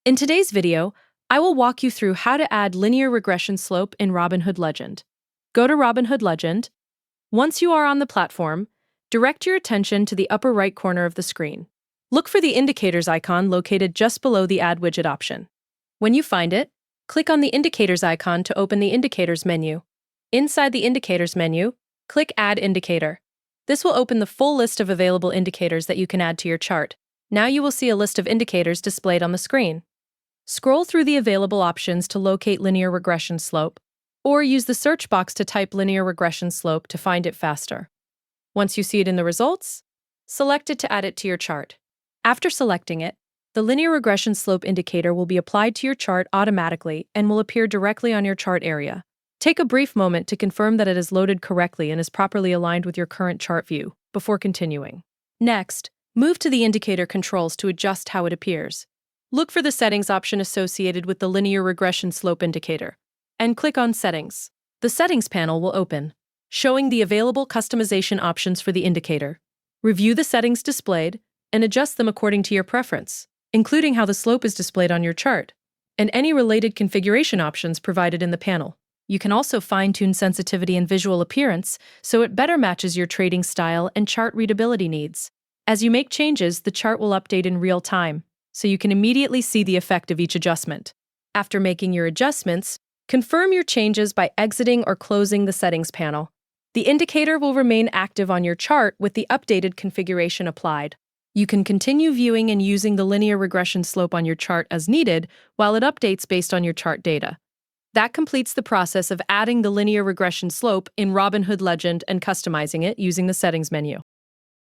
In today's video, I will walk you through how to add linear regression slope in Robinhood Legend. Go to Robinhood Legend. Once you are on the platform, direct your attention to the upper right corner of the screen. Look for the indicators icon located just below the Add Widget option. When you find it, click on the indicators icon to open the indicators menu. Inside the indicators menu, click Add Indicator. This will open the full list of available indicators that you can add to your chart. Now you will see a list of indicators displayed on the screen. Scroll through the available options to locate linear regression slope, or use the search box to type linear regression slope to find it faster. Once you see it in the results, select it to add it to your chart. After selecting it, the linear regression slope indicator will be applied to your chart automatically and will appear directly on your chart area. Take a brief moment to confirm that it is loaded correctly and is properly aligned with your current chart view before continuing. Next, move to the indicator controls to adjust how it appears. Look for the settings option associated with the linear regression slope indicator, and click on Settings. The Settings panel will open, showing the available customization options for the indicator. Review the settings displayed and adjust them according to your preference, including how the slope is displayed on your chart, and any related configuration options provided in the panel. You can also fine-tune sensitivity and visual appearance so it better matches your trading style and chart readability needs. As you make changes, the chart will update in real time, so you can immediately see the effect of each adjustment. After making your adjustments, confirm your changes by exiting or closing the settings panel. The indicator will remain active on your chart with the updated configuration applied. You can continue viewing and using the linear regression slope on your chart as needed while it updates based on your chart data. That completes the process of adding the linear regression slope in Robinhood Legend and customizing it using the settings menu.